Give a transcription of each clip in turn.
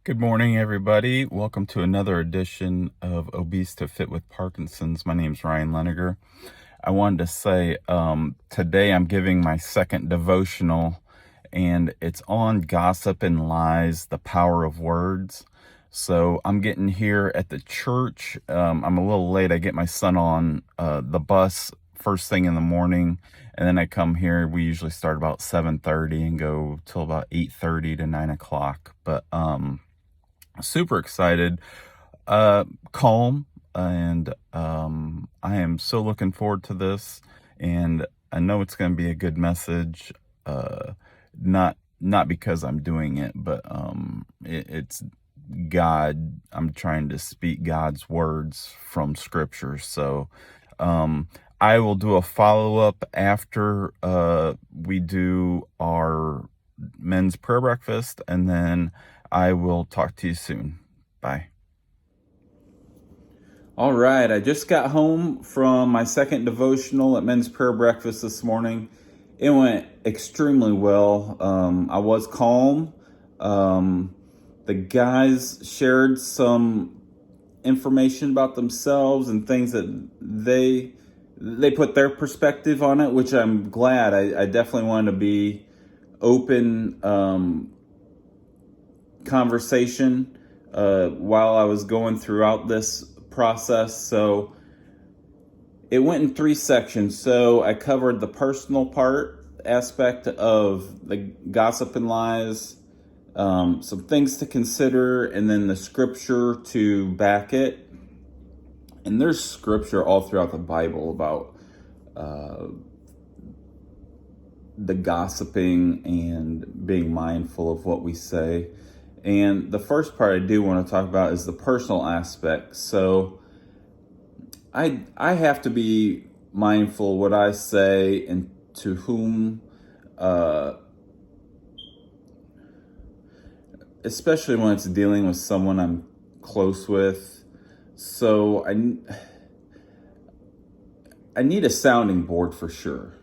Good morning, everybody. Welcome to another edition of Obese to Fit with Parkinson's. My name's Ryan Leniger. I wanted to say today I'm giving my second devotional, and it's on gossip and lies, the power of words. So I'm getting here at the church. I'm a little late. I get my son on the bus first thing in the morning, and then I come here. We usually start about 7:30 and go till about 8:30 to 9 o'clock. But super excited, calm, and I am so looking forward to this. And I know it's going to be a good message. Not because I'm doing it, but it's God. I'm trying to speak God's words from Scripture. So I will do a follow up after we do our men's prayer breakfast, and then I will talk to you soon. Bye. All right, I just got home from my second devotional at men's prayer breakfast this morning. It went extremely well. I was calm. The guys shared some information about themselves and things that they put their perspective on it, which I'm glad. I definitely wanted to be open conversation while I was going throughout this process. So it went in 3 sections. So I covered the personal part aspect of the gossip and lies, some things to consider, and then the scripture to back it. And there's scripture all throughout the Bible about the gossiping and being mindful of what we say. And the first part I do want to talk about is the personal aspect. So I have to be mindful of what I say and to whom, especially when it's dealing with someone I'm close with. So I need a sounding board for sure,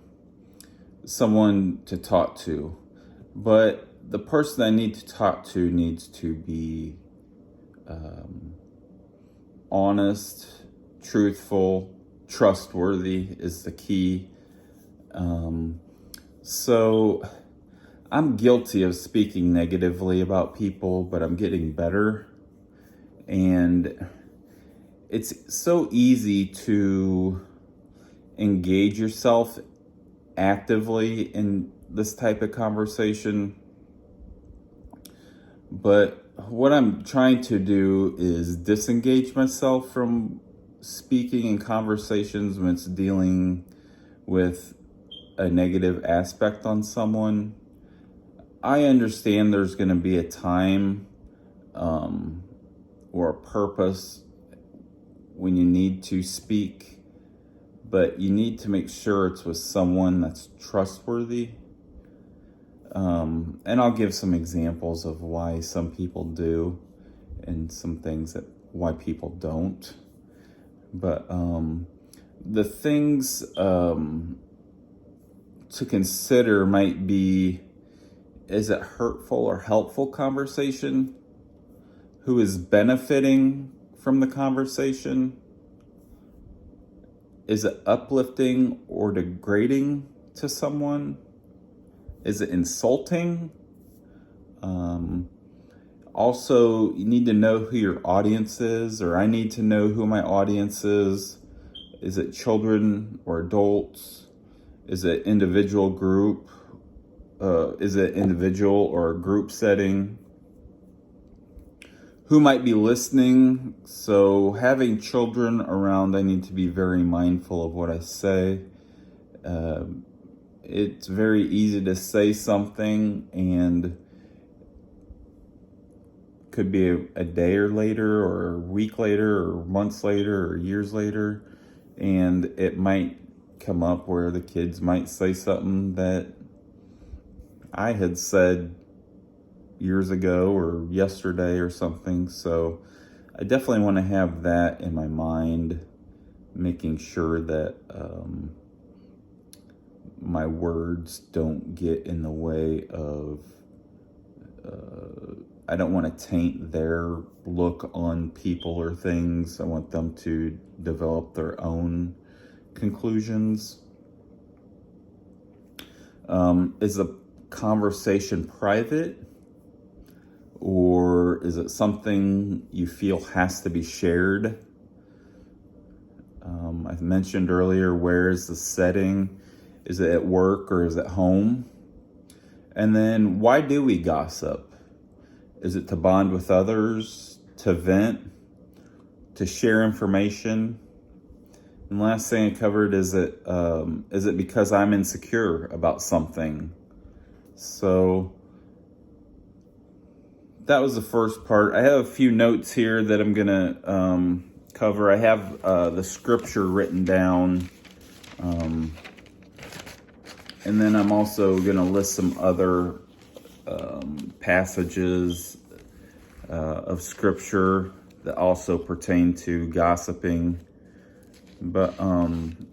someone to talk to, but the person I need to talk to needs to be honest, truthful, trustworthy is the key. So I'm guilty of speaking negatively about people, but I'm getting better. And it's so easy to engage yourself actively in this type of conversation. But what I'm trying to do is disengage myself from speaking in conversations when it's dealing with a negative aspect on someone. I understand there's going to be a time or a purpose when you need to speak, but you need to make sure it's with someone that's trustworthy. And I'll give some examples of why some people do and some things that why people don't. But the things to consider might be, is it hurtful or helpful conversation? Who is benefiting from the conversation? Is it uplifting or degrading to someone? Is it insulting? Also, you need to know who your audience is, or I need to know who my audience is. Is it children or adults? Is it individual group? Is it individual or a group setting? Who might be listening? So having children around, I need to be very mindful of what I say. It's very easy to say something and could be a day or later or a week later or months later or years later, and it might come up where the kids might say something that I had said years ago or yesterday or something. So I definitely want to have that in my mind, making sure that my words don't get in the way of I don't want to taint their look on people or things. I want them to develop their own conclusions. Is the conversation private, or is it something you feel has to be shared? I've mentioned earlier, where is the setting? Is it at work or is it home? And then, why do we gossip? Is it to bond with others, to vent, to share information? And last thing I covered, is it because I'm insecure about something? So that was the first part. I have a few notes here that I'm gonna cover. I have the scripture written down, and then I'm also gonna list some other passages of scripture that also pertain to gossiping. But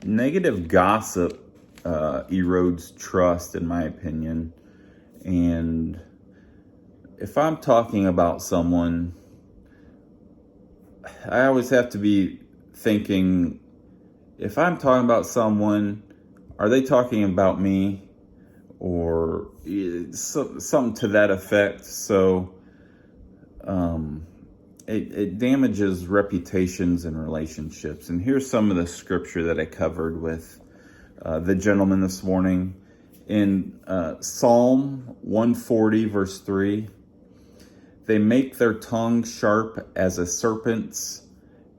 negative gossip erodes trust, in my opinion. And if I'm talking about someone, I always have to be thinking, if I'm talking about someone, are they talking about me? Or something to that effect. So it damages reputations and relationships. And here's some of the scripture that I covered with the gentleman this morning. In Psalm 140, verse 3, they make their tongue sharp as a serpent's,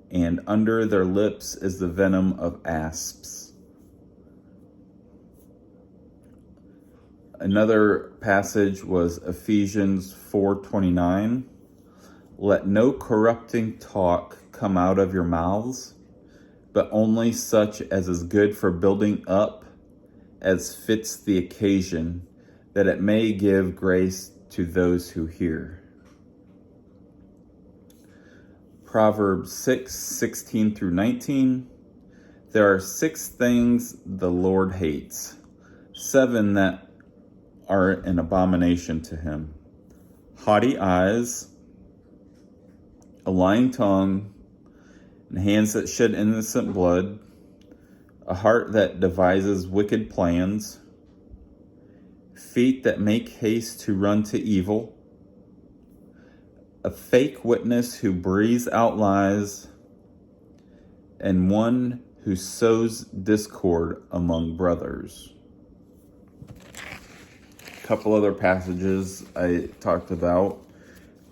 and under their lips is the venom of asps. Another passage was Ephesians 4:29. Let no corrupting talk come out of your mouths, but only such as is good for building up, as fits the occasion, that it may give grace to those who hear. Proverbs 6:16 through 19. There are 6 things the Lord hates, 7 that are an abomination to him: haughty eyes, a lying tongue, and hands that shed innocent blood, a heart that devises wicked plans, feet that make haste to run to evil, a fake witness who breathes out lies, and one who sows discord among brothers. A couple other passages I talked about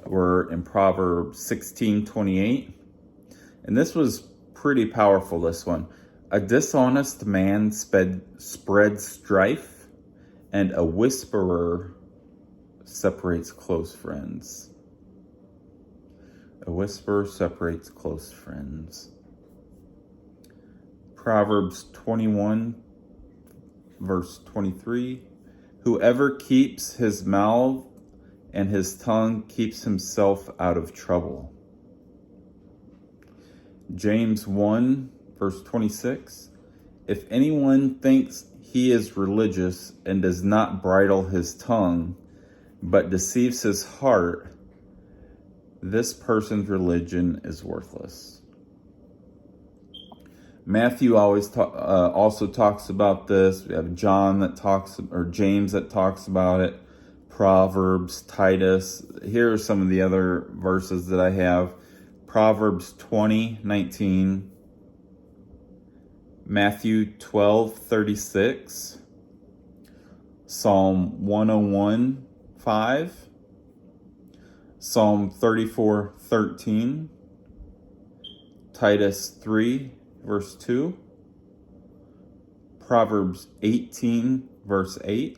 were in Proverbs 16:28. And this was pretty powerful, this one. A dishonest man spreads strife, and a whisperer separates close friends. A whisperer separates close friends. Proverbs 21, verse 23. Whoever keeps his mouth and his tongue keeps himself out of trouble. James 1, verse 26. If anyone thinks he is religious and does not bridle his tongue, but deceives his heart, this person's religion is worthless. Matthew also talks about this. We have James that talks about it. Proverbs, Titus. Here are some of the other verses that I have. Proverbs 20:19, Matthew 12:36, Psalm 101:5, Psalm 34:13, Titus 3, verse 2, Proverbs 18, verse 8,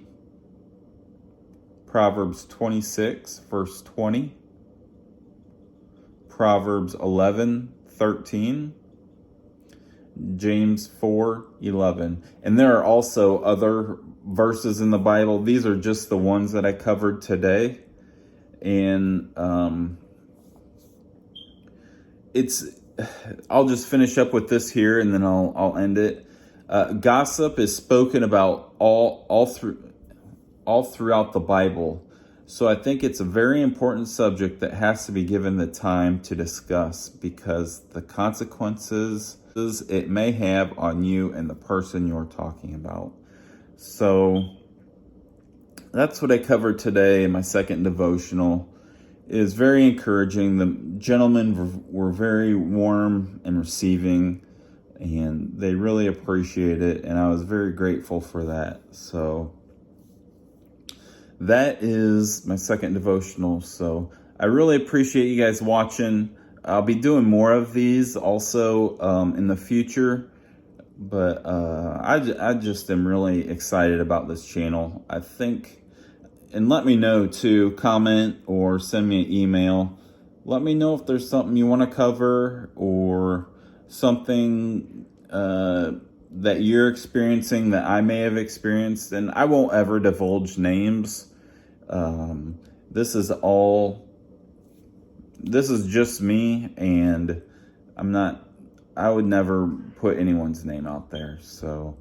Proverbs 26, verse 20, Proverbs 11:13, James 4:11. And there are also other verses in the Bible. These are just the ones that I covered today. And I'll just finish up with this here, and then I'll end it. Gossip is spoken about all throughout the Bible. So I think it's a very important subject that has to be given the time to discuss, because the consequences it may have on you and the person you're talking about. So that's what I covered today in my second devotional. It is very encouraging. The gentlemen were very warm and receiving, and they really appreciate it, and I was very grateful for that. So that is my second devotional. So I really appreciate you guys watching. I'll be doing more of these also in the future, but I just am really excited about this channel. I think, and let me know too, comment or send me an email. Let me know if there's something you want to cover, or something that you're experiencing that I may have experienced. And I won't ever divulge names. This is just me, and I would never put anyone's name out there. So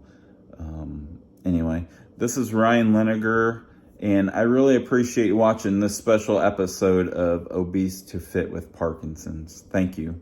anyway, this is Ryan Leniger, and I really appreciate you watching this special episode of Obese to Fit with Parkinson's. Thank you.